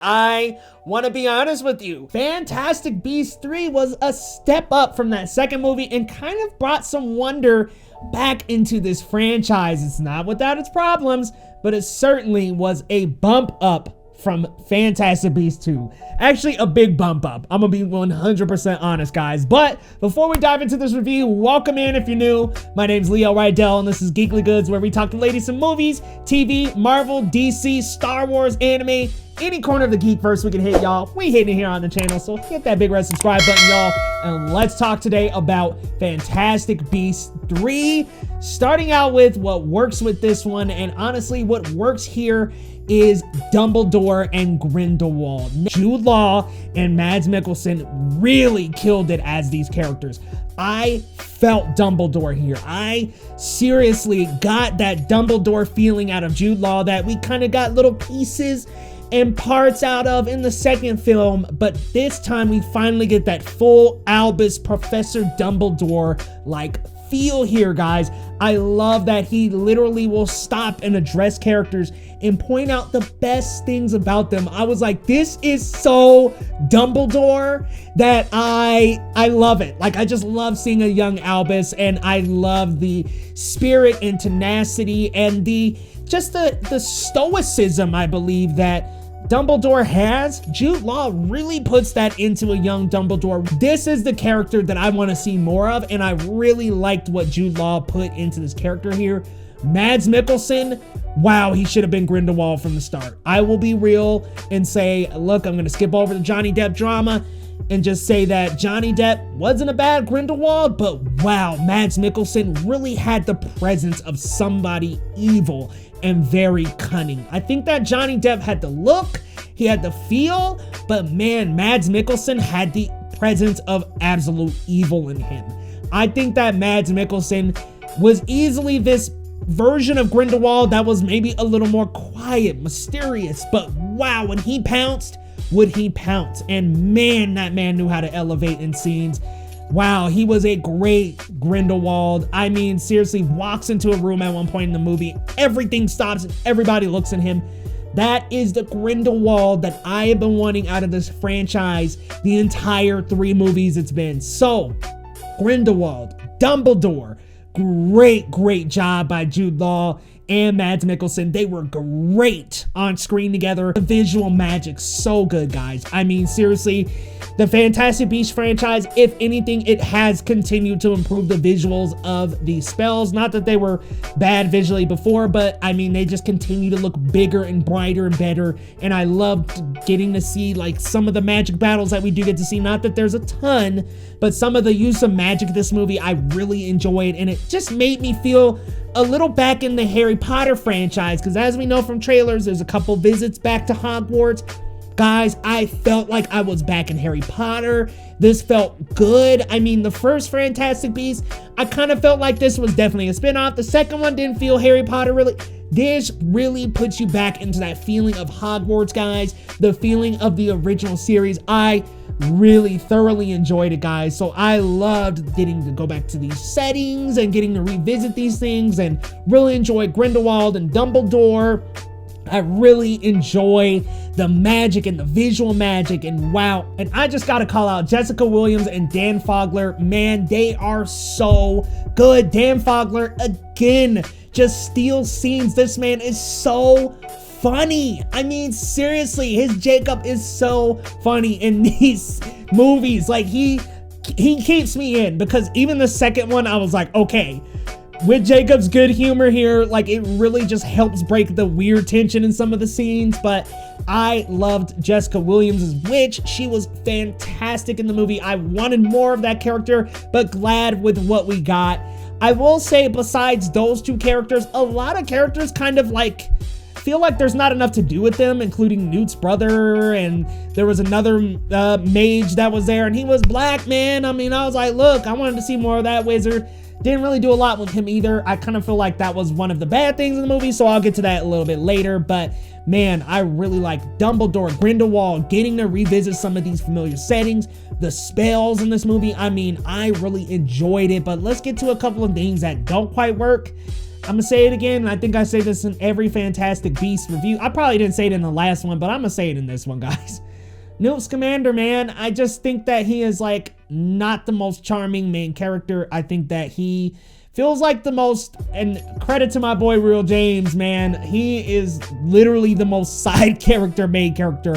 I want to be honest with you. Fantastic Beasts 3 was a step up from that second movie and kind of brought some wonder back into this franchise. It's not without its problems, but it certainly was a bump up from Fantastic Beasts 2. Actually, a big bump up. I'm gonna be 100% honest, guys. But before we dive into this review, welcome in if you're new. My name's Leo Rydell, and this is Geekly Goods, where we talk the latest in movies, TV, Marvel, DC, Star Wars, anime, any corner of the geekverse we can hit, y'all. We hitting it here on the channel, so hit that big red subscribe button, y'all. And let's talk today about Fantastic Beasts 3. Starting out with what works with this one, and honestly, what works here is Dumbledore and Grindelwald. Jude Law and Mads Mikkelsen really killed it as these characters. I felt Dumbledore here. I seriously got that Dumbledore feeling out of Jude Law that we kind of got little pieces and parts out of in the second film, but this time we finally get that full Albus Professor Dumbledore like feel here, guys. I love that he literally will stop and address characters and point out the best things about them. I was like, this is so Dumbledore that I love it. Like, I just love seeing a young Albus, and I love the spirit and tenacity and the stoicism, I believe, that Dumbledore has. Jude Law really puts that into a young Dumbledore. This is the character that I want to see more of, and I really liked what Jude Law put into this character here. Mads Mikkelsen, wow, he should have been Grindelwald from the start. I will be real and say, look, I'm going to skip over the Johnny Depp drama and just say that Johnny Depp wasn't a bad Grindelwald, but wow, Mads Mikkelsen really had the presence of somebody evil and very cunning. I think that Johnny Depp had the look, he had the feel, but man, Mads Mikkelsen had the presence of absolute evil in him. I think that Mads Mikkelsen was easily this version of Grindelwald that was maybe a little more quiet, mysterious, but wow, when he pounced, would he pounce? And man, that man knew how to elevate in scenes. Wow, he was a great Grindelwald. I mean, seriously, walks into a room at one point in the movie, everything stops and everybody looks at him. That is the Grindelwald that I have been wanting out of this franchise the entire 3 movies it's been. So, Grindelwald, Dumbledore, great job by Jude Law and Mads Mikkelsen. They were great on screen together. The visual magic, so good, guys. I mean, seriously, the Fantastic Beasts franchise, if anything, it has continued to improve the visuals of these spells. Not that they were bad visually before, but I mean, they just continue to look bigger and brighter and better. And I loved getting to see like some of the magic battles that we do get to see. Not that there's a ton, but some of the use of magic in this movie I really enjoyed, and it just made me feel a little back in the Harry Potter franchise, because as we know from trailers, there's a couple visits back to Hogwarts. Guys, I felt like I was back in Harry Potter. This felt good. I mean, the first Fantastic Beasts, I kind of felt like this was definitely a spin-off. The second one didn't feel Harry Potter really. This really puts you back into that feeling of Hogwarts, guys. The feeling of the original series. I really thoroughly enjoyed it, guys. So I loved getting to go back to these settings and getting to revisit these things, and really enjoy Grindelwald and Dumbledore. I really enjoy the magic and the visual magic, and wow. And I just gotta call out Jessica Williams and Dan Fogler. Man, they are so good. Dan Fogler, again, just steals scenes. This man is so funny. I mean, seriously, his Jacob is so funny in these movies. Like, he keeps me in, because even the second one, I was like, okay, with Jacob's good humor here, like, it really just helps break the weird tension in some of the scenes. But I loved Jessica Williams' witch. She was fantastic in the movie. I wanted more of that character, but glad with what we got. I will say, besides those 2 characters, a lot of characters kind of like feel like there's not enough to do with them, including Newt's brother, and there was another mage that was there, and he was black, man. I mean, I was like, look, I wanted to see more of that wizard. Didn't really do a lot with him either. I kind of feel like that was one of the bad things in the movie, so I'll get to that a little bit later. But man, I really like Dumbledore, Grindelwald, getting to revisit some of these familiar settings, the spells in this movie. I mean, I really enjoyed it, but let's get to a couple of things that don't quite work. I'm gonna say it again. I think I say this in every Fantastic Beasts review. I probably didn't say it in the last one, but I'm gonna say it in this one, guys. Newt Scamander, man, I just think that he is like not the most charming main character. I think that he feels like the most, and credit to my boy Real James, man, he is literally the most side character, main character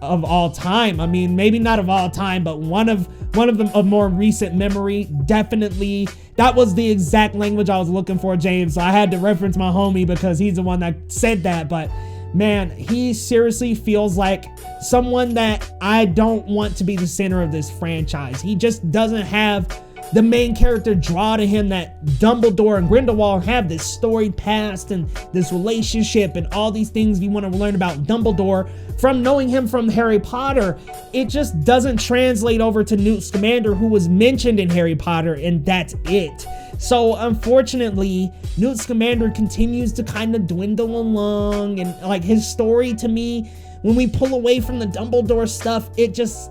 of all time. I mean, maybe not of all time, but one of them of more recent memory. Definitely, that was the exact language I was looking for, James. So I had to reference my homie because he's the one that said that. But man, he seriously feels like someone that I don't want to be the center of this franchise. He just doesn't have the main character draw to him that Dumbledore and Grindelwald have, this storied past and this relationship and all these things we want to learn about Dumbledore from knowing him from Harry Potter. It just doesn't translate over to Newt Scamander, who was mentioned in Harry Potter, and that's it. So unfortunately, Newt Scamander continues to kind of dwindle along, and like his story to me, when we pull away from the Dumbledore stuff, it's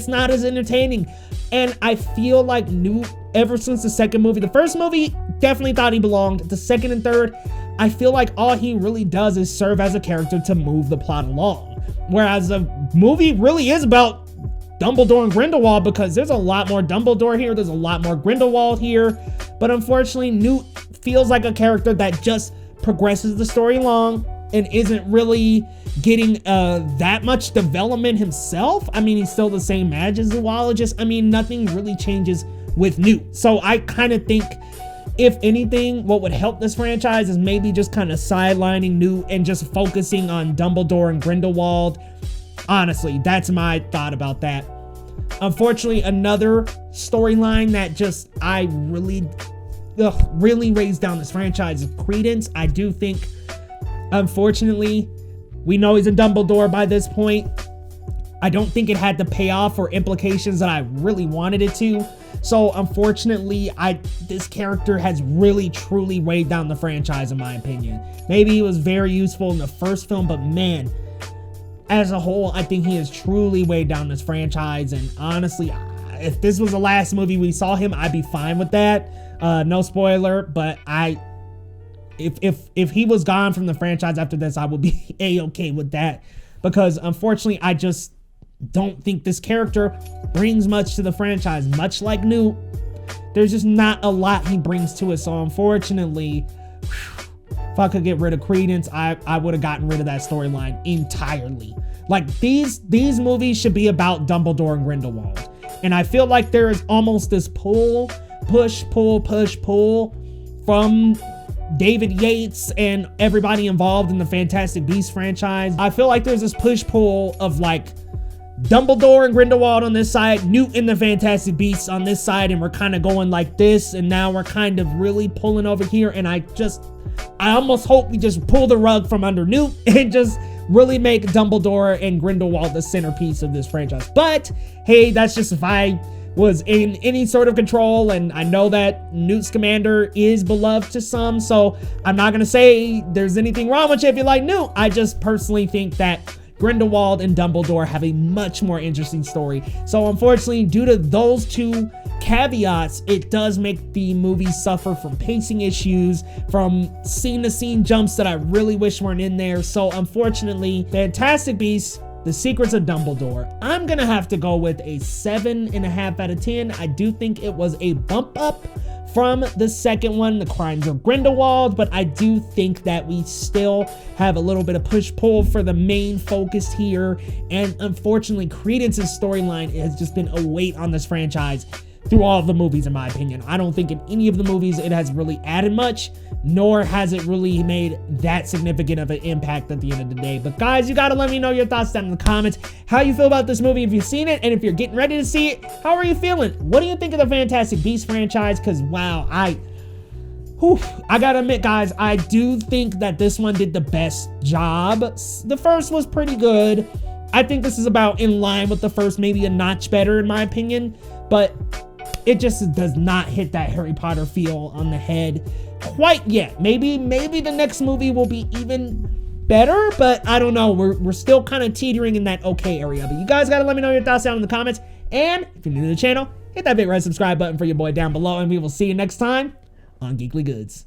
not as entertaining. And I feel like Newt, ever since the second movie, the first movie, definitely thought he belonged. The second and third, I feel like all he really does is serve as a character to move the plot along. Whereas the movie really is about Dumbledore and Grindelwald, because there's a lot more Dumbledore here, there's a lot more Grindelwald here. But unfortunately, Newt feels like a character that just progresses the story along and isn't really getting that much development himself. I mean, he's still the same magizoologist. I mean, nothing really changes with Newt. So I kind of think, if anything, what would help this franchise is maybe just kind of sidelining Newt and just focusing on Dumbledore and Grindelwald. Honestly, that's my thought about that. Unfortunately, another storyline that just I really raised down this franchise is Credence. I do think, unfortunately, we know he's a Dumbledore by this point. I don't think it had the payoff or implications that I really wanted it to. So unfortunately, this character has really truly weighed down the franchise, in my opinion. Maybe he was very useful in the first film, but man, as a whole, I think he has truly weighed down this franchise. And honestly, if this was the last movie we saw him, I'd be fine with that. No spoiler, but if he was gone from the franchise after this, I would be a-okay with that, because unfortunately, I just don't think this character brings much to the franchise. Much like Newt, there's just not a lot he brings to it. So unfortunately, if I could get rid of Credence, I would have gotten rid of that storyline entirely. Like, these movies should be about Dumbledore and Grindelwald, and I feel like there is almost this pull from David Yates and everybody involved in the Fantastic Beasts franchise. I feel like there's this push-pull of like Dumbledore and Grindelwald on this side, Newt and the Fantastic Beasts on this side, and we're kind of going like this, and now we're kind of really pulling over here, and I almost hope we just pull the rug from under Newt and just really make Dumbledore and Grindelwald the centerpiece of this franchise. But hey, that's just if I was in any sort of control, and I know that Newt Scamander is beloved to some, so I'm not gonna say there's anything wrong with you if you like Newt. I just personally think that Grindelwald and Dumbledore have a much more interesting story. So unfortunately, due to those two caveats, it does make the movie suffer from pacing issues, from scene-to-scene jumps that I really wish weren't in there. So unfortunately, Fantastic Beasts: The Secrets of Dumbledore, I'm gonna have to go with a 7.5 out of 10. I do think it was a bump up from the second one, The Crimes of Grindelwald, but I do think that we still have a little bit of push-pull for the main focus here, and unfortunately, Credence's storyline has just been a weight on this franchise through all of the movies, in my opinion. I don't think in any of the movies it has really added much, nor has it really made that significant of an impact at the end of the day. But guys, you gotta let me know your thoughts down in the comments, how you feel about this movie, if you've seen it, and if you're getting ready to see it, how are you feeling? What do you think of the Fantastic Beasts franchise? Because wow, I gotta admit, guys, I do think that this one did the best job. The first was pretty good. I think this is about in line with the first, maybe a notch better in my opinion, but it just does not hit that Harry Potter feel on the head quite yet. Maybe the next movie will be even better, but I don't know. We're still kind of teetering in that okay area. But you guys gotta let me know your thoughts down in the comments. And if you're new to the channel, hit that big red subscribe button for your boy down below, and we will see you next time on Geekly Goods.